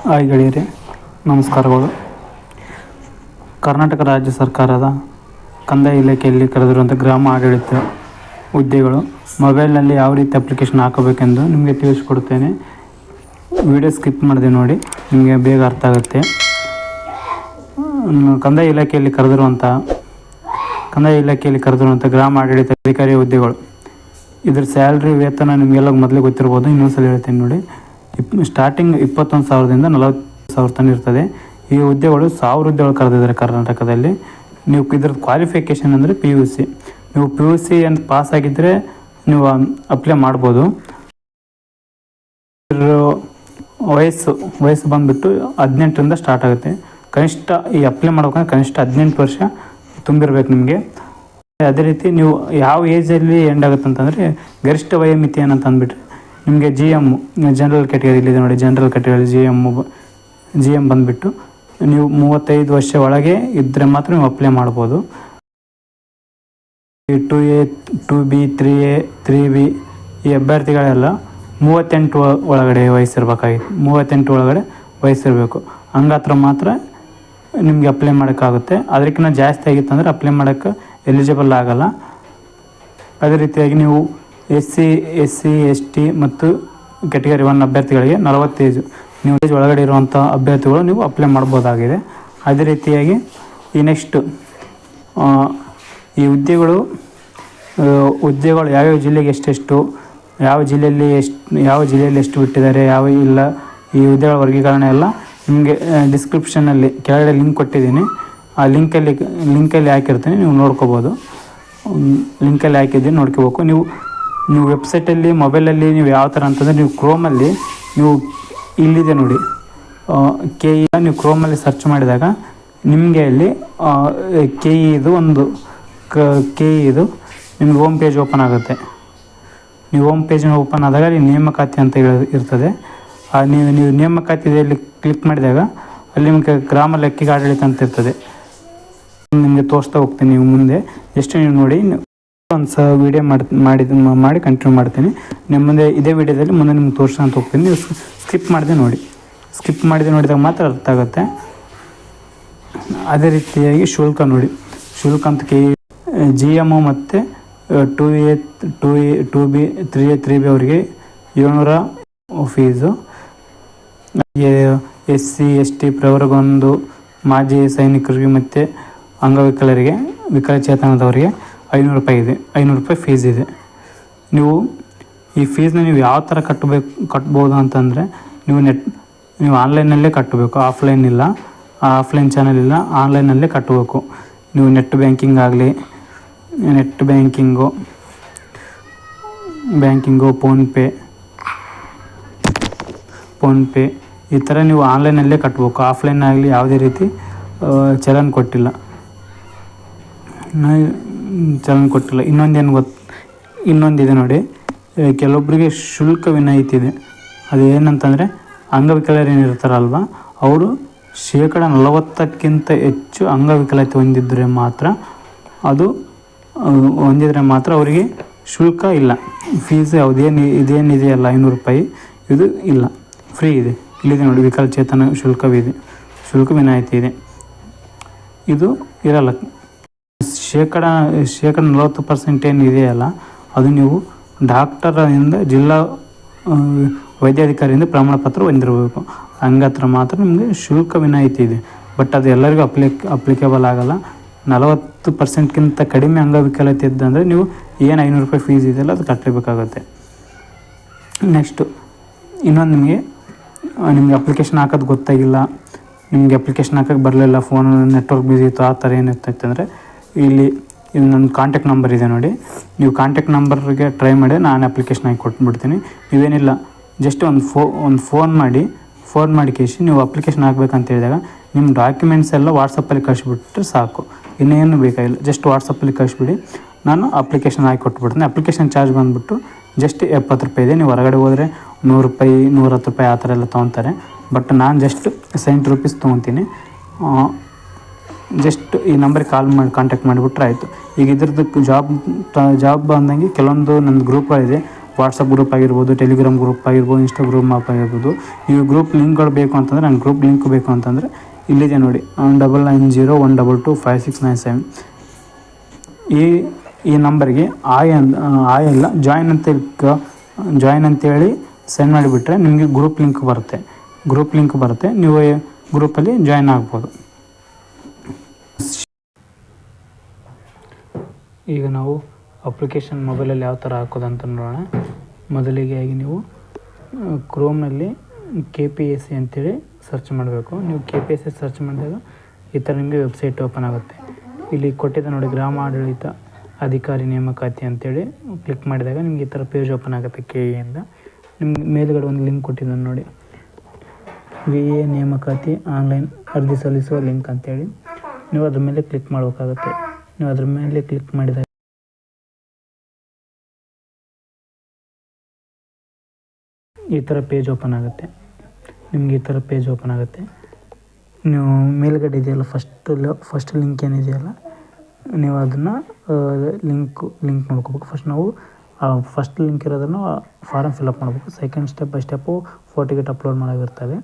Hi ಗೆಳೆಯರೆ, ನಮಸ್ಕಾರಗಳು. ಕರ್ನಾಟಕ ರಾಜ್ಯ ಸರ್ಕಾರದ ಕಂದಾಯ ಇಲಾಖೆಯಲ್ಲಿ ಕರೆದಿರುವಂಥ ಗ್ರಾಮ ಆಡಳಿತ ಹುದ್ದೆಗಳು ಮೊಬೈಲ್ನಲ್ಲಿ ಯಾವ ರೀತಿ ಅಪ್ಲಿಕೇಶನ್ ಹಾಕಬೇಕೆಂದು ನಿಮಗೆ ತಿಳಿಸ್ಕೊಡ್ತೇನೆ. ವಿಡಿಯೋ ಸ್ಕಿಪ್ ಮಾಡಿದೆ ನೋಡಿ, ನಿಮಗೆ ಬೇಗ ಅರ್ಥ ಆಗುತ್ತೆ. ಕಂದಾಯ ಇಲಾಖೆಯಲ್ಲಿ ಕರೆದಿರುವಂಥ ಗ್ರಾಮ ಆಡಳಿತ ಅಧಿಕಾರಿ ಹುದ್ದೆಗಳು, ಇದ್ರ ಸ್ಯಾಲ್ರಿ ವೇತನ ನಿಮಗೆಲ್ಲ ಮೊದಲೇ ಗೊತ್ತಿರ್ಬೋದು. ಇನ್ನೊಂದ್ಸಲ ಹೇಳ್ತೀನಿ ನೋಡಿ. ಸ್ಟಾರ್ಟಿಂಗ್ 21,000ದಿಂದ 40,000 ತನಕ ಇರ್ತದೆ. ಈ ಹುದ್ದೆಗಳು 1000 ಹುದ್ದೆಗಳು ಕರೆದಿದ್ದಾರೆ ಕರ್ನಾಟಕದಲ್ಲಿ. ನೀವು ಇದ್ರದ್ದು ಕ್ವಾಲಿಫಿಕೇಷನ್ ಅಂದರೆ PUC. ನೀವು PUC ಅಂತ ಪಾಸ್ ಆಗಿದ್ದರೆ ನೀವು ಅಪ್ಲೈ ಮಾಡ್ಬೋದು. ವಯಸ್ಸು ಬಂದುಬಿಟ್ಟು 18ರಿಂದ ಸ್ಟಾರ್ಟ್ ಆಗುತ್ತೆ. ಕನಿಷ್ಠ ಈ ಅಪ್ಲೈ ಮಾಡ್ಬೇಕಂದ್ರೆ ಕನಿಷ್ಠ 18 ವರ್ಷ ತುಂಬಿರ್ಬೇಕು ನಿಮಗೆ. ಅದೇ ರೀತಿ ನೀವು ಯಾವ ಏಜಲ್ಲಿ ಎಂಡ್ ಆಗುತ್ತೆ ಅಂತಂದರೆ ಗರಿಷ್ಠ ವಯೋಮಿತಿ ಏನಂತ ಅಂದ್ಬಿಟ್ರೆ ನಿಮಗೆ GM ಜನರಲ್ ಕ್ಯಾಟಗರಿ ಇಲ್ಲಿದೆ ನೋಡಿ. ಜನರಲ್ ಕ್ಯಾಟಗರಿ GM ಬಂದುಬಿಟ್ಟು ನೀವು 35 ವರ್ಷ ಒಳಗೆ ಇದ್ದರೆ ಮಾತ್ರ ನೀವು ಅಪ್ಲೈ ಮಾಡ್ಬೋದು. 2A 2B 3A 3B ಈ ಅಭ್ಯರ್ಥಿಗಳೆಲ್ಲ 38 ಒಳಗಡೆ ವಯಸ್ಸಿರ್ಬೇಕಾಗಿತ್ತು. 38 ಒಳಗಡೆ ವಯಸ್ಸಿರಬೇಕು. ಹಂಗಾತ್ರ ಮಾತ್ರ ನಿಮಗೆ ಅಪ್ಲೈ ಮಾಡೋಕ್ಕಾಗುತ್ತೆ. ಅದಕ್ಕಿಂತ ಜಾಸ್ತಿ ಆಗಿತ್ತು ಅಂದರೆ ಅಪ್ಲೈ ಮಾಡೋಕ್ಕೆ ಎಲಿಜಿಬಲ್ ಆಗೋಲ್ಲ. ಅದೇ ರೀತಿಯಾಗಿ ನೀವು SC ST ಮತ್ತು ಕ್ಯಾಟಗರಿ 1 ಅಭ್ಯರ್ಥಿಗಳಿಗೆ 40 ಏಜ್ ಒಳಗಡೆ ಇರುವಂಥ ಅಭ್ಯರ್ಥಿಗಳು ನೀವು ಅಪ್ಲೈ ಮಾಡ್ಬೋದಾಗಿದೆ. ಅದೇ ರೀತಿಯಾಗಿ ಈ ನೆಕ್ಸ್ಟ್ ಈ ಹುದ್ದೆಗಳು ಯಾವ್ಯಾವ ಜಿಲ್ಲೆಗೆ ಎಷ್ಟೆಷ್ಟು, ಯಾವ ಜಿಲ್ಲೆಯಲ್ಲಿ ಎಷ್ಟು ಬಿಟ್ಟಿದ್ದಾರೆ, ಯಾವ ಇಲ್ಲ, ಈ ಹುದ್ದೆಗಳ ವರ್ಗೀಕರಣ ಎಲ್ಲ ನಿಮಗೆ ಡಿಸ್ಕ್ರಿಪ್ಷನಲ್ಲಿ ಕೆಳಗಡೆ ಲಿಂಕ್ ಕೊಟ್ಟಿದ್ದೀನಿ. ಆ ಲಿಂಕಲ್ಲಿ ಹಾಕಿರ್ತೀನಿ, ನೀವು ನೋಡ್ಕೋಬೋದು. ಲಿಂಕಲ್ಲಿ ಹಾಕಿದ್ದೀನಿ, ನೋಡ್ಕೋಬೇಕು. ನೀವು ವೆಬ್ಸೈಟಲ್ಲಿ ಮೊಬೈಲಲ್ಲಿ ನೀವು ಯಾವ ಥರ ಅಂತಂದರೆ ನೀವು ಕ್ರೋಮಲ್ಲಿ ನೀವು ಇಲ್ಲಿದೆ ನೋಡಿ KE ನೀವು ಕ್ರೋಮಲ್ಲಿ ಸರ್ಚ್ ಮಾಡಿದಾಗ ನಿಮಗೆ ಅಲ್ಲಿ KE ನಿಮ್ಗೆ ಹೋಮ್ ಪೇಜ್ ಓಪನ್ ಆಗುತ್ತೆ. ನೀವು ಹೋಮ್ ಪೇಜ್ನ ಓಪನ್ ಆದಾಗ ಅಲ್ಲಿ ನೇಮಕಾತಿ ಅಂತ ಇರ್ತದೆ. ನೀವು ನೇಮಕಾತಿಯಲ್ಲಿ ಕ್ಲಿಕ್ ಮಾಡಿದಾಗ ಅಲ್ಲಿ ನಿಮಗೆ ಗ್ರಾಮ ಲೆಕ್ಕಿಗ ಆಡಳಿತ ಅಂತ ಇರ್ತದೆ. ನಿಮಗೆ ತೋರಿಸ್ತಾ ಹೋಗ್ತೀನಿ. ನೀವು ಮುಂದೆ ಎಷ್ಟು ನೀವು ನೋಡಿ ಒಂದು ವೀಡಿಯೋ ಮಾಡಿ ಕಂಟಿನ್ಯೂ ಮಾಡ್ತೀನಿ. ನಿಮ್ಮ ಮುಂದೆ ಇದೇ ವೀಡಿಯೋದಲ್ಲಿ ಮುಂದೆ ನಿಮ್ಗೆ ತೋರಿಸ್ಕೊಂತ ಹೋಗ್ತೀನಿ. ನೀವು ಸ್ಕಿಪ್ ಮಾಡಿದೆ ನೋಡಿದಾಗ ಮಾತ್ರ ಅರ್ಥ ಆಗುತ್ತೆ. ಅದೇ ರೀತಿಯಾಗಿ ಶುಲ್ಕ ನೋಡಿ. ಶುಲ್ಕ ಅಂತ GM ಮತ್ತು 2A 2B 3A 3B ಅವರಿಗೆ 700 ಫೀಸು. SC ST ಪ್ರವರ್ಗೊಂದು ಮಾಜಿ ಸೈನಿಕರಿಗೆ ಮತ್ತು ಅಂಗವಿಕಲರಿಗೆ, ವಿಕಲಚೇತನದವರಿಗೆ 500 ರೂಪಾಯಿ ಇದೆ. 500 ರೂಪಾಯಿ ಫೀಸ್ ಇದೆ. ನೀವು ಈ ಫೀಸ್ನ ನೀವು ಯಾವ ಥರ ಕಟ್ಬೋದು ಅಂತಂದರೆ ನೀವು ಆನ್ಲೈನಲ್ಲೇ ಕಟ್ಟಬೇಕು. ಆಫ್ಲೈನ್ ಇಲ್ಲ, ಆಫ್ಲೈನ್ ಚಾನಲ್ ಇಲ್ಲ, ಆನ್ಲೈನಲ್ಲೇ ಕಟ್ಟಬೇಕು. ನೀವು ನೆಟ್ ಬ್ಯಾಂಕಿಂಗ್ ಆಗಲಿ, ಬ್ಯಾಂಕಿಂಗು ಫೋನ್ಪೇ ಈ ಥರ ನೀವು ಆನ್ಲೈನಲ್ಲೇ ಕಟ್ಟಬೇಕು. ಆಫ್ಲೈನ್ ಆಗಲಿ ಯಾವುದೇ ರೀತಿ ಚಲನ್ ಕೊಟ್ಟಿಲ್ಲ. ಇನ್ನೊಂದಿದೆ ನೋಡಿ. ಕೆಲವೊಬ್ಬರಿಗೆ ಶುಲ್ಕ ವಿನಾಯಿತಿ ಇದೆ. ಅದು ಏನಂತಂದರೆ ಅಂಗವಿಕಲರು ಏನಿರ್ತಾರಲ್ವ, ಅವರು 40%ಕ್ಕಿಂತ ಹೆಚ್ಚು ಅಂಗವಿಕಲತೆ ಹೊಂದಿದ್ರೆ ಮಾತ್ರ ಅವರಿಗೆ ಶುಲ್ಕ ಇಲ್ಲ. ಫೀಸ್ ಇದೇನಿದೆಯಲ್ಲ 500 ರೂಪಾಯಿ, ಇದು ಇಲ್ಲ, ಫ್ರೀ ಇದೆ. ಇಲ್ಲಿದೆ ನೋಡಿ, ವಿಕಲಚೇತನ ಶುಲ್ಕ ವಿನಾಯಿತಿ ಇದೆ. ಇದು ಇರಲ್ಲ. ಶೇಕಡ 40% ಏನು ಇದೆಯಲ್ಲ, ಅದು ನೀವು ಡಾಕ್ಟರಿಂದ, ಜಿಲ್ಲಾ ವೈದ್ಯಾಧಿಕಾರಿಯಿಂದ ಪ್ರಮಾಣ ಪತ್ರ ಹೊಂದಿರಬೇಕು. ಹಂಗತ್ರ ಮಾತ್ರ ನಿಮಗೆ ಶುಲ್ಕ ವಿನಾಯಿತಿ ಇದೆ. ಬಟ್ ಅದು ಎಲ್ಲರಿಗೂ ಅಪ್ಲಿಕೇಬಲ್ ಆಗೋಲ್ಲ. 40%ಕ್ಕಿಂತ ಕಡಿಮೆ ಅಂಗವಿಕಲತೆ ಇದ್ದಂದರೆ ನೀವು ಏನು 500 ರೂಪಾಯಿ ಫೀಸ್ ಇದೆಯಲ್ಲ ಅದು ಕಟ್ಟಲೇಬೇಕಾಗುತ್ತೆ. ನೆಕ್ಸ್ಟು ಇನ್ನೊಂದು, ನಿಮಗೆ ಅಪ್ಲಿಕೇಶನ್ ಹಾಕೋದು ಗೊತ್ತಾಗಿಲ್ಲ, ನಿಮಗೆ ಅಪ್ಲಿಕೇಶನ್ ಹಾಕೋಕ್ಕೆ ಬರಲಿಲ್ಲ, ಫೋನ್ ನೆಟ್ವರ್ಕ್ ಬಿಸಿ ಇತ್ತು, ಆ ಥರ ಏನಿರ್ತೈತೆ ಅಂದರೆ ಇಲ್ಲಿ ನನ್ನ ಕಾಂಟ್ಯಾಕ್ಟ್ ನಂಬರ್ ಇದೆ ನೋಡಿ. ನೀವು ಕಾಂಟ್ಯಾಕ್ಟ್ ನಂಬರ್ಗೆ ಟ್ರೈ ಮಾಡಿ ನಾನು ಅಪ್ಲಿಕೇಶನ್ ಹಾಕಿ ಕೊಟ್ಬಿಡ್ತೀನಿ. ನೀವೇನಿಲ್ಲ, ಜಸ್ಟ್ ಒಂದು ಫೋನ್ ಮಾಡಿ ಕೇಸಿ ನೀವು ಅಪ್ಲಿಕೇಶನ್ ಹಾಕ್ಬೇಕಂತ ಹೇಳಿದಾಗ ನಿಮ್ಮ ಡಾಕ್ಯುಮೆಂಟ್ಸ್ ಎಲ್ಲ ವಾಟ್ಸಪ್ಪಲ್ಲಿ ಕಳಿಸ್ಬಿಟ್ರೆ ಸಾಕು. ಇನ್ನೇನು ಬೇಕಾಗಿಲ್ಲ. ಜಸ್ಟ್ ವಾಟ್ಸಪ್ಪಲ್ಲಿ ಕಳಿಸ್ಬಿಡಿ, ನಾನು ಅಪ್ಲಿಕೇಶನ್ ಹಾಕಿ ಕೊಟ್ಬಿಡ್ತೀನಿ. ಅಪ್ಲಿಕೇಶನ್ ಚಾರ್ಜ್ ಬಂದುಬಿಟ್ಟು ಜಸ್ಟ್ 70 ರೂಪಾಯಿ ಇದೆ. ನೀವು ಹೊರಗಡೆ ಹೋದರೆ 100 ರೂಪಾಯಿ 110 ರೂಪಾಯಿ ಆ ಥರ ಎಲ್ಲ ತೊಗೊತಾರೆ. ಬಟ್ ನಾನು ಜಸ್ಟ್ 70 ರೂಪೀಸ್ ತೊಗೊತೀನಿ. ಜಸ್ಟ್ ಈ ನಂಬರಿಗೆ ಕಾಂಟ್ಯಾಕ್ಟ್ ಮಾಡಿಬಿಟ್ರೆ ಆಯಿತು. ಈಗ ಇದ್ರದ್ದು ಜಾಬ್ ಅಂದಂಗೆ ಕೆಲವೊಂದು ನನ್ನ ಗ್ರೂಪ್ಗಳಿದೆ, ವಾಟ್ಸಪ್ ಗ್ರೂಪ್ ಆಗಿರ್ಬೋದು, ಟೆಲಿಗ್ರಾಮ್ ಗ್ರೂಪ್ ಆಗಿರ್ಬೋದು, ಇನ್ಸ್ಟಾಗ್ರಾಮ್ ಆಪ್ ಆಗಿರ್ಬೋದು. ನೀವು ಗ್ರೂಪ್ ಲಿಂಕ್ಗಳು ಬೇಕು ಅಂತಂದರೆ, ನಂಗೆ ಗ್ರೂಪ್ ಲಿಂಕ್ ಬೇಕು ಅಂತಂದರೆ ಇಲ್ಲಿದೆ ನೋಡಿ, 9901225697 ಈ ನಂಬರ್ಗೆ ಆಯ್ ಎಲ್ಲ ಜಾಯಿನ್ ಅಂತೇಳಿ ಸೆಂಡ್ ಮಾಡಿಬಿಟ್ರೆ ನಿಮಗೆ ಗ್ರೂಪ್ ಲಿಂಕ್ ಬರುತ್ತೆ. ನೀವು ಗ್ರೂಪಲ್ಲಿ ಜಾಯಿನ್ ಆಗ್ಬೋದು. ಈಗ ನಾವು ಅಪ್ಲಿಕೇಶನ್ ಮೊಬೈಲಲ್ಲಿ ಯಾವ ಥರ ಹಾಕೋದಂತ ನೋಡೋಣ. ಮೊದಲಿಗೆ ನೀವು ಕ್ರೋಮ್ನಲ್ಲಿ KPSC ಅಂತೇಳಿ ಸರ್ಚ್ ಮಾಡಬೇಕು. ನೀವು KPSC ಸರ್ಚ್ ಮಾಡಿದಾಗ ಈ ಥರ ನಿಮಗೆ ವೆಬ್ಸೈಟ್ ಓಪನ್ ಆಗುತ್ತೆ. ಇಲ್ಲಿ ಕೊಟ್ಟಿದ್ದ ನೋಡಿ, ಗ್ರಾಮ ಆಡಳಿತ ಅಧಿಕಾರಿ ನೇಮಕಾತಿ ಅಂತೇಳಿ ಕ್ಲಿಕ್ ಮಾಡಿದಾಗ ನಿಮ್ಗೆ ಈ ಥರ ಪೇಜ್ ಓಪನ್ ಆಗುತ್ತೆ. KEಯಿಂದ ನಿಮ್ಗೆ ಮೇಲುಗಡೆ ಒಂದು ಲಿಂಕ್ ಕೊಟ್ಟಿದ್ದಾನೆ ನೋಡಿ, VA ನೇಮಕಾತಿ ಆನ್ಲೈನ್ ಅರ್ಜಿ ಸಲ್ಲಿಸುವ ಲಿಂಕ್ ಅಂತೇಳಿ. ನೀವು ಅದ್ರ ಮೇಲೆ ಕ್ಲಿಕ್ ಮಾಡಬೇಕಾಗುತ್ತೆ. ನೀವು ಅದ್ರ ಮೇಲೆ ಕ್ಲಿಕ್ ಮಾಡಿದಾಗ ಈ ಥರ ಪೇಜ್ ಓಪನ್ ಆಗುತ್ತೆ. ನೀವು ಮೇಲ್ಗಡೆ ಇದೆಯಲ್ಲ ಫಸ್ಟ್ ಲಿಂಕ್ ಏನಿದೆಯಲ್ಲ, ನೀವು ಅದನ್ನು ಲಿಂಕ್ ನೋಡ್ಕೋಬೇಕು. ಫಸ್ಟ್ ಲಿಂಕ್ ಇರೋದನ್ನು ಫಾರಮ್ ಫಿಲಪ್ ಮಾಡಬೇಕು. Second step by step photo ಗಿಟ್ ಅಪ್ಲೋಡ್ ಮಾಡೋದಿರ್ತವೆ.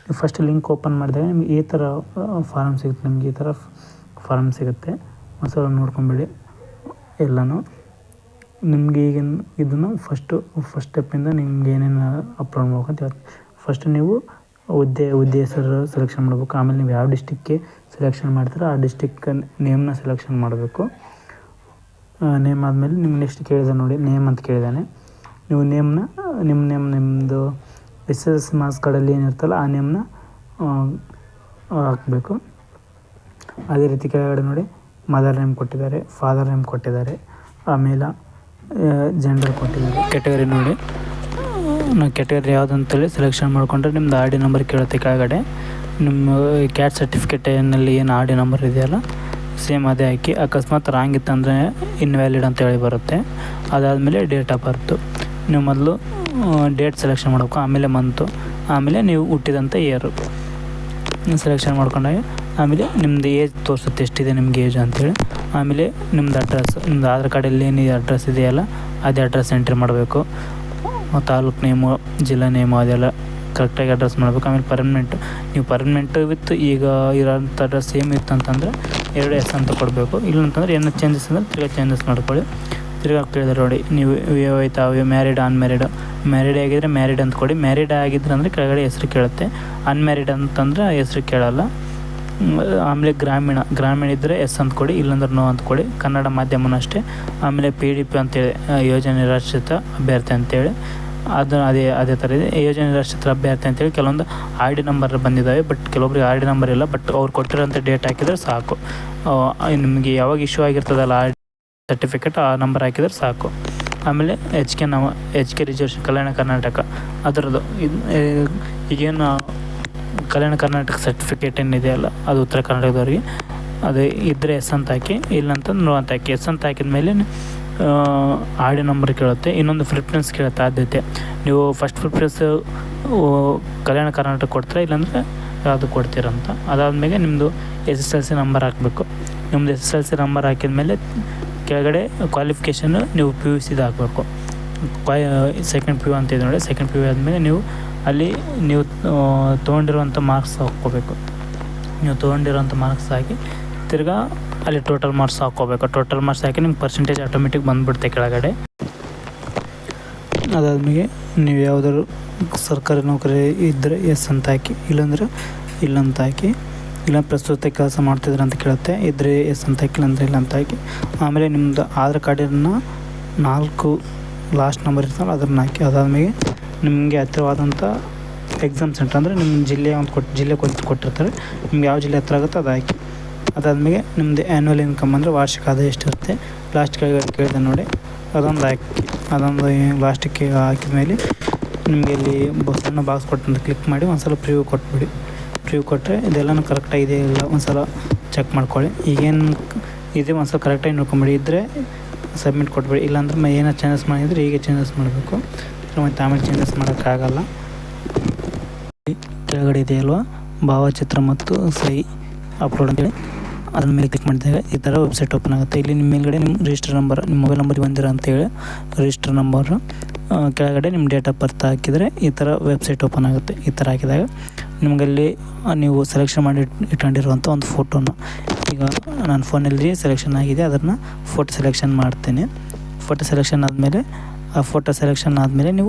ನೀವು ಫಸ್ಟ್ ಲಿಂಕ್ ಓಪನ್ ಮಾಡಿದಾಗ ನಿಮ್ಗೆ ಈ ಥರ ಫಾರಮ್ ಸಿಗುತ್ತೆ. ಒಂದ್ಸಲ ನೋಡ್ಕೊಂಬಿಡಿ ಎಲ್ಲನೂ. ನಿಮಗೆ ಈಗ ಇದನ್ನು ಫಸ್ಟ್ ಸ್ಟೆಪ್ಪಿಂದ ನಿಮ್ಗೆ ಏನೇನು ಅಪ್ಲೋಡ್ ಮಾಡ್ಬೇಕಂತ ಹೇಳ್ತೀನಿ. ಫಸ್ಟ್ ನೀವು ಹುದ್ದೆ ಹೆಸರು ಸೆಲೆಕ್ಷನ್ ಮಾಡಬೇಕು. ಆಮೇಲೆ ನೀವು ಯಾವ ಡಿಸ್ಟಿಕ್ಗೆ ಸೆಲೆಕ್ಷನ್ ಮಾಡ್ತೀರೋ ಆ ಡಿಸ್ಟಿಕ್ ನೇಮ್ನ ಸೆಲೆಕ್ಷನ್ ಮಾಡಬೇಕು. ನೇಮ್ ಆದಮೇಲೆ ನಿಮ್ಗೆ ನೆಕ್ಸ್ಟ್ ಕೇಳಿದೆ ನೋಡಿ, ನೇಮ್ ಅಂತ ಕೇಳಿದ್ದಾನೆ. ನೀವು ನಿಮ್ಮದು SSLC ಮಾರ್ಕ್ಸ್ ಕಾರ್ಡಲ್ಲಿ ಏನಿರ್ತಲ್ಲ ಆ ನೇಮ್ನ ಹಾಕಬೇಕು. ಅದೇ ರೀತಿ ಕೆಳಗಡೆ ನೋಡಿ, ಮದರ್ ನೇಮ್ ಕೊಟ್ಟಿದ್ದಾರೆ, ಫಾದರ್ ನೇಮ್ ಕೊಟ್ಟಿದ್ದಾರೆ, ಆಮೇಲೆ ಜೆಂಡರ್ ಕೊಟ್ಟಿದ್ದಾರೆ. ಕ್ಯಾಟಗರಿ ನೋಡಿ, ನಾವು ಕ್ಯಾಟಗರಿ ಯಾವುದಂತೇಳಿ ಸೆಲೆಕ್ಷನ್ ಮಾಡಿಕೊಂಡ್ರೆ ನಿಮ್ಮದು RD ನಂಬರ್ ಕೇಳುತ್ತೆ ಕೆಳಗಡೆ. ನಿಮ್ಮ ಕ್ಯಾಸ್ಟ್ ಸರ್ಟಿಫಿಕೇಟಲ್ಲಿ ಏನು RD ನಂಬರ್ ಇದೆಯಲ್ಲ ಸೇಮ್ ಅದೇ ಹಾಕಿ. ಅಕಸ್ಮಾತ್ ರಾಂಗ್ ಇತ್ತಂದರೆ ಇನ್ವ್ಯಾಲಿಡ್ ಅಂತೇಳಿ ಬರುತ್ತೆ. ಅದಾದಮೇಲೆ ಡೇಟ್ ಆಫ್ ಬರ್ತು. ನೀವು ಮೊದಲು ಡೇಟ್ ಸೆಲೆಕ್ಷನ್ ಮಾಡಬೇಕು, ಆಮೇಲೆ ಮಂತು, ಆಮೇಲೆ ನೀವು ಹುಟ್ಟಿದಂಥ ಇಯರು ಸೆಲೆಕ್ಷನ್ ಮಾಡ್ಕೊಂಡಾಗ ಆಮೇಲೆ ನಿಮ್ಮದು ಏಜ್ ತೋರಿಸುತ್ತೆ, ಎಷ್ಟಿದೆ ನಿಮ್ಗೆ ಏಜ್ ಅಂತೇಳಿ. ಆಮೇಲೆ ನಿಮ್ಮದು ಅಡ್ರೆಸ್, ನಿಮ್ಮದು ಆಧಾರ್ ಕಾರ್ಡಲ್ಲಿ ಏನು ಅಡ್ರೆಸ್ ಇದೆಯಲ್ಲ ಅದೇ ಅಡ್ರೆಸ್ ಎಂಟ್ರಿ ಮಾಡಬೇಕು. ತಾಲೂಕು ನೇಮು, ಜಿಲ್ಲಾ ನೇಮು ಅದೆಲ್ಲ ಕರೆಕ್ಟಾಗಿ ಅಡ್ರೆಸ್ ಮಾಡಬೇಕು. ಆಮೇಲೆ ಪರ್ಮನೆಂಟ್ ವಿತ್ ಈಗ ಇರೋಂಥ ಅಡ್ರೆಸ್ ಸೇಮ್ ಇತ್ತಂತಂದರೆ 2 S ಅಂತ ಕೊಡಬೇಕು. ಇಲ್ಲಂತಂದರೆ ಏನೋ ಚೇಂಜಸ್ ಅಂದರೆ ತಿರ್ಗಾ ಚೇಂಜಸ್ ಮಾಡ್ಕೊಳ್ಳಿ. ತಿರ್ಗಾ ಕೇಳಿದ್ರೆ ನೋಡಿ, ನೀವು ಆಯ್ತಾ ಮ್ಯಾರಿಡ್ ಮ್ಯಾರಿಡ್ ಆಗಿದ್ದರೆ ಮ್ಯಾರಿಡ್ ಅಂತ ಕೊಡಿ. ಮ್ಯಾರಿಡ್ ಆಗಿದ್ರೆ ಅಂದರೆ ಕೆಳಗಡೆ ಹೆಸರು ಕೇಳುತ್ತೆ. ಅನ್ಮ್ಯಾರಿಡ್ ಅಂತಂದರೆ ಹೆಸರು ಕೇಳಲ್ಲ. ಆಮೇಲೆ ಗ್ರಾಮೀಣ ಇದ್ದರೆ S ಅಂತ ಕೊಡಿ, ಇಲ್ಲಾಂದ್ರೆ ನೋ ಅಂತ ಕೊಡಿ. ಕನ್ನಡ ಮಾಧ್ಯಮನೂ ಅಷ್ಟೇ. ಆಮೇಲೆ PDP ಅಂತೇಳಿ ಯೋಜನೆ ನಿರಾಶ್ರಿತ ಅಭ್ಯರ್ಥಿ ಅಂತೇಳಿ ಅದೇ ಥರ ಇದೆ. ಯೋಜನೆ ನಿರಾಶ್ರಿತ ಅಭ್ಯರ್ಥಿ ಅಂತೇಳಿ ಕೆಲವೊಂದು RD ನಂಬರ್ ಬಂದಿದ್ದಾವೆ. ಬಟ್ ಕೆಲವೊಬ್ರಿಗೆ RD ನಂಬರ್ ಇಲ್ಲ. ಬಟ್ ಅವ್ರು ಕೊಟ್ಟಿರೋಂಥ ಡೇಟ್ ಹಾಕಿದರೆ ಸಾಕು. ನಿಮಗೆ ಯಾವಾಗ ಇಶ್ಯೂ ಆಗಿರ್ತದಲ್ಲ RD ಸರ್ಟಿಫಿಕೇಟ್ ಆ ನಂಬರ್ ಹಾಕಿದರೆ ಸಾಕು. ಆಮೇಲೆ HK ರಿಸರ್ವೇಷನ್ ಕಲ್ಯಾಣ ಕರ್ನಾಟಕ ಅದರದ್ದು ಈಗೇನು ಕಲ್ಯಾಣ ಕರ್ನಾಟಕ ಸರ್ಟಿಫಿಕೇಟ್ ಏನಿದೆಯಲ್ಲ ಅದು ಉತ್ತರ ಕರ್ನಾಟಕದವ್ರಿಗೆ ಅದು ಇದ್ದರೆ S ಅಂತ ಹಾಕಿ, ಇಲ್ಲಂತಂದ್ರೆ ನೋ ಅಂತ ಹಾಕಿ. S ಅಂತ ಹಾಕಿದ ಮೇಲೆ RD ನಂಬರ್ ಕೇಳುತ್ತೆ. ಇನ್ನೊಂದು ಪ್ರಿಫರೆನ್ಸ್ ಕೇಳುತ್ತೆ, ಆದ್ಯತೆ. ನೀವು ಫಸ್ಟ್ ಪ್ರಿಫರೆನ್ಸ್ ಕಲ್ಯಾಣ ಕರ್ನಾಟಕ ಕೊಡ್ತೀರಾ, ಇಲ್ಲಾಂದರೆ ಯಾವುದು ಕೊಡ್ತೀರಂತ. ಅದಾದಮೇಲೆ ನಿಮ್ಮದು SSLC ನಂಬರ್ ಹಾಕಬೇಕು. ನಿಮ್ಮದು SSLC ನಂಬರ್ ಹಾಕಿದ ಮೇಲೆ ಕೆಳಗಡೆ ಕ್ವಾಲಿಫಿಕೇಷನ್ ನೀವು PUC ಹಾಕಬೇಕು. ಸೆಕೆಂಡ್ PU ಅಂತ ಇದೆ ನೋಡಿ. ಸೆಕೆಂಡ್ PU ಆದಮೇಲೆ ನೀವು ಅಲ್ಲಿ ನೀವು ತೊಗೊಂಡಿರುವಂಥ ಮಾರ್ಕ್ಸ್ ಹಾಕ್ಕೋಬೇಕು. ನೀವು ತೊಗೊಂಡಿರೋಂಥ ಮಾರ್ಕ್ಸ್ ಹಾಕಿ ತಿರ್ಗಾ ಅಲ್ಲಿ ಟೋಟಲ್ ಮಾರ್ಕ್ಸ್ ಹಾಕ್ಕೋಬೇಕು. ಟೋಟಲ್ ಮಾರ್ಕ್ಸ್ ಹಾಕಿ ನಿಮ್ಗೆ ಪರ್ಸೆಂಟೇಜ್ ಆಟೋಮೆಟಿಕ್ ಬಂದುಬಿಡುತ್ತೆ ಕೆಳಗಡೆ. ಅದಾದಮೇಲೆ ನೀವು ಯಾವುದಾದ್ರು ಸರ್ಕಾರಿ ನೌಕರಿ ಇದ್ದರೆ S ಅಂತ ಹಾಕಿ, ಇಲ್ಲಾಂದ್ರೆ ಇಲ್ಲ ಅಂತ ಹಾಕಿ. ಇಲ್ಲ ಪ್ರಸ್ತುತ ಕೆಲಸ ಮಾಡ್ತಿದ್ರೆ ಅಂತ ಕೇಳುತ್ತೆ, ಇದ್ದರೆ S ಅಂತ ಹಾಕಿ, ಇಲ್ಲಾಂದ್ರೆ ಇಲ್ಲ ಅಂತ ಹಾಕಿ. ಆಮೇಲೆ ನಿಮ್ಮದು ಆಧಾರ್ ಕಾರ್ಡಿನ 4 ಲಾಸ್ಟ್ ನಂಬರ್ ಇರ್ತಲ್ಲ ಅದನ್ನು ಹಾಕಿ. ಅದಾದಮೇಲೆ ನಿಮಗೆ ಹತ್ತಿರವಾದಂಥ ಎಕ್ಸಾಮ್ ಸೆಂಟರ್ ಅಂದರೆ ನಿಮ್ಮ ಜಿಲ್ಲೆ ಕೊಟ್ಟಿರ್ತಾರೆ, ನಿಮ್ಗೆ ಯಾವ ಜಿಲ್ಲೆ ಹತ್ರ ಆಗುತ್ತೋ ಅದು ಹಾಕಿ. ಅದಾದಮೇಲೆ ನಿಮ್ಮದು ಆ್ಯನ್ಯುವಲ್ ಇನ್ಕಮ್ ಅಂದರೆ ವಾರ್ಷಿಕ ಆದಾಯ ಎಷ್ಟಿರುತ್ತೆ ಲಾಸ್ಟ್ ಕೇಳಿದೆ ನೋಡಿ, ಅದೊಂದು ಹಾಕಿ. ಅದೊಂದು ಲಾಸ್ಟಿಗೆ ಹಾಕಿದ ಮೇಲೆ ನಿಮಗೆ ಇಲ್ಲಿ ಸಣ್ಣ ಬಾಕ್ಸ್ ಕೊಟ್ಟಂತ ಕ್ಲಿಕ್ ಮಾಡಿ ಒಂದ್ಸಲ ಪ್ರಿವ್ಯೂ ಕೊಟ್ಬಿಡಿ. ಪ್ರಿವ್ಯೂ ಕೊಟ್ಟರೆ ಇದೆಲ್ಲನೂ ಕರೆಕ್ಟಾಗಿದೆ ಇಲ್ಲ ಒಂದ್ಸಲ ಚೆಕ್ ಮಾಡ್ಕೊಳ್ಳಿ. ಈಗೇನು ಇದೆ ಒಂದ್ಸಲ ಕರೆಕ್ಟಾಗಿ ನೋಡ್ಕೊಂಬಿಡಿ. ಇದ್ದರೆ ಸಬ್ಮಿಟ್ ಕೊಟ್ಬಿಡಿ. ಇಲ್ಲಾಂದ್ರೆ ಏನೋ ಚೇಂಜಸ್ ಮಾಡಿದರೆ ಹೀಗೆ ಚೇಂಜಸ್ ಮಾಡಬೇಕು. ಮತ್ತು ಆಮೇಲೆ ಚೇಂಜಸ್ ಮಾಡೋಕ್ಕಾಗಲ್ಲ. ಕೆಳಗಡೆ ಇದೆಯಲ್ವ ಭಾವಚಿತ್ರ ಮತ್ತು ಸಹಿ ಅಪ್ಲೋಡ್ ಅಂತೇಳಿ ಅದ್ರ ಮೇಲೆ ಕ್ಲಿಕ್ ಮಾಡಿದಾಗ ಈ ಥರ ವೆಬ್ಸೈಟ್ ಓಪನ್ ಆಗುತ್ತೆ. ಇಲ್ಲಿ ನಿಮ್ಮ ಮೇಲ್ಗಡೆ ನಿಮ್ಮ ರಿಜಿಸ್ಟರ್ ನಂಬರ್, ನಿಮ್ಮ ಮೊಬೈಲ್ ನಂಬರ್ ಬಂದಿರೋ ಅಂತೇಳಿ ರಿಜಿಸ್ಟರ್ ನಂಬರು ಕೆಳಗಡೆ ನಿಮ್ಮ ಡೇಟ್ ಆಫ್ ಬರ್ತ್ ಹಾಕಿದರೆ ಈ ಥರ ವೆಬ್ಸೈಟ್ ಓಪನ್ ಆಗುತ್ತೆ. ಈ ಥರ ಹಾಕಿದಾಗ ನಿಮಗಲ್ಲಿ ನೀವು ಸೆಲೆಕ್ಷನ್ ಮಾಡಿ ಇಟ್ಕೊಂಡಿರುವಂಥ ಒಂದು ಫೋಟೋನ, ಈಗ ನನ್ನ ಫೋನಲ್ಲಿ ಸೆಲೆಕ್ಷನ್ ಆಗಿದೆ, ಅದನ್ನು ಫೋಟೋ ಸೆಲೆಕ್ಷನ್ ಮಾಡ್ತೇನೆ. ಫೋಟೋ ಸೆಲೆಕ್ಷನ್ ಆದಮೇಲೆ ನೀವು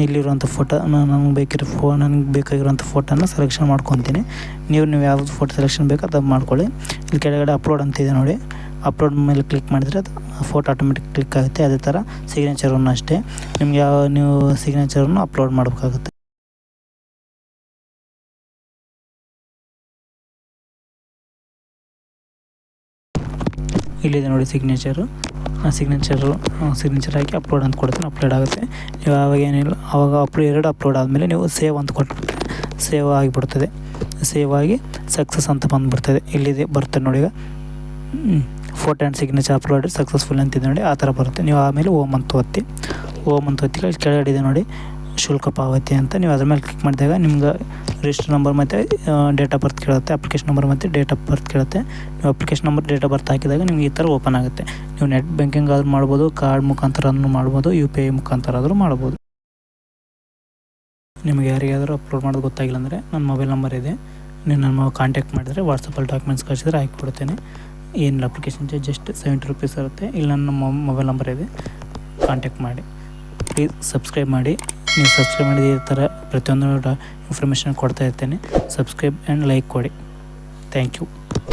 ಇಲ್ಲಿರುವಂಥ ಫೋಟೋ ನನಗೆ ಬೇಕಾಗಿರುವಂಥ ಫೋಟೋನ ಸೆಲೆಕ್ಷನ್ ಮಾಡ್ಕೊತೀನಿ. ನೀವು ಯಾವ್ದು ಫೋಟೋ ಸೆಲೆಕ್ಷನ್ ಬೇಕೋ ಅದು ಮಾಡ್ಕೊಳ್ಳಿ. ಇಲ್ಲಿ ಕೆಳಗಡೆ ಅಪ್ಲೋಡ್ ಅಂತಿದೆ ನೋಡಿ, ಅಪ್ಲೋಡ್ ಮೇಲೆ ಕ್ಲಿಕ್ ಮಾಡಿದರೆ ಅದು ಫೋಟೋ ಆಟೋಮೆಟಿಕ್ ಕ್ಲಿಕ್ ಆಗುತ್ತೆ. ಅದೇ ಥರ ಸಿಗ್ನೇಚರನ್ನು ಅಷ್ಟೇ, ನಿಮ್ಗೆ ನೀವು ಸಿಗ್ನೇಚರನ್ನು ಅಪ್ಲೋಡ್ ಮಾಡಬೇಕಾಗುತ್ತೆ. ಇಲ್ಲಿದೆ ನೋಡಿ ಸಿಗ್ನೇಚರ್ ಹಾಕಿ ಅಪ್ಲೋಡ್ ಅಂತ ಕೊಡ್ತೀನಿ, ಅಪ್ಲೋಡ್ ಆಗುತ್ತೆ. ನೀವು ಆವಾಗ ಅಪ್ಲೋಡ್ ಆದಮೇಲೆ ನೀವು ಸೇವ್ ಅಂತ ಕೊಟ್ಬಿಟ್ರೆ ಸೇವ್ ಆಗಿಬಿಡ್ತದೆ. ಸೇವ್ ಆಗಿ ಸಕ್ಸಸ್ ಅಂತ ಬಂದುಬಿಡ್ತದೆ. ಇಲ್ಲಿದೆ ಬರುತ್ತೆ ನೋಡಿ, ಈಗ photo and signature upload successful ಅಂತಿದೆ ನೋಡಿ, ಆ ಥರ ಬರುತ್ತೆ. ನೀವು ಆಮೇಲೆ ಓಮ್ ಅಂತ ಒತ್ತಿ ಕೆಳಗಡೆ ಇದೆ ನೋಡಿ ಶುಲ್ಕ ಪಾವತಿ ಅಂತ. ನೀವು ಅದ್ರ ಮೇಲೆ ಕ್ಲಿಕ್ ಮಾಡಿದಾಗ ನಿಮ್ಗೆ ರಿಜಿಸ್ಟರ್ ನಂಬರ್ ಮತ್ತು ಡೇಟ್ ಆಫ್ ಬರ್ತ್ ಕೇಳುತ್ತೆ, ಅಪ್ಲಿಕೇಶನ್ ನಂಬರ್ ಮತ್ತು ಡೇಟ್ ಆಫ್ ಬರ್ತ್ ಕೇಳುತ್ತೆ. ನೀವು application number date of birth ಹಾಕಿದಾಗ ನಿಮ್ಗೆ ಈ ಥರ ಓಪನ್ ಆಗುತ್ತೆ. ನೀವು ನೆಟ್ ಬ್ಯಾಂಕಿಂಗ್ ಆದ್ರೂ ಮಾಡ್ಬೋದು, ಕಾರ್ಡ್ ಮುಖಾಂತರ ಮಾಡ್ಬೋದು, UPI ಮುಖಾಂತರ ಆದರೂ ಮಾಡ್ಬೋದು. ನಿಮಗೆ ಯಾರಿಗಾದರೂ ಅಪ್ಲೋಡ್ ಮಾಡೋದು ಗೊತ್ತಾಗಿಲ್ಲ ಅಂದರೆ ನನ್ನ ಮೊಬೈಲ್ ನಂಬರ್ ಇದೆ, ನೀವು ನನ್ನ ಕಾಂಟ್ಯಾಕ್ಟ್ ಮಾಡಿದರೆ ವಾಟ್ಸಪ್ಪಲ್ಲಿ ಡಾಕ್ಯುಮೆಂಟ್ಸ್ ಕಳಿಸಿದ್ರೆ ಹಾಕಿಕೊಡ್ತೇನೆ. ಏನಿಲ್ಲ, ಅಪ್ಲಿಕೇಶನ್ ಚಾರ್ಜ್ ಜಸ್ಟ್ 70 ರೂಪೀಸ್ ಇರುತ್ತೆ. ಇಲ್ಲಿ ನನ್ನ ಮೊಬೈಲ್ ನಂಬರ್ ಇದೆ, ಕಾಂಟ್ಯಾಕ್ಟ್ ಮಾಡಿ. ಪ್ಲೀಸ್ ಸಬ್ಸ್ಕ್ರೈಬ್ ಮಾಡಿ. ನೀವು ಸಬ್ಸ್ಕ್ರೈಬ್ ಮಾಡಿದ ಈ ಥರ ಪ್ರತಿಯೊಂದು ಇನ್ಫಾರ್ಮೇಷನ್ ಕೊಡ್ತಾ ಇರ್ತೇನೆ. ಸಬ್ಸ್ಕ್ರೈಬ್ ಆ್ಯಂಡ್ ಲೈಕ್ ಕೊಡಿ. Thank you.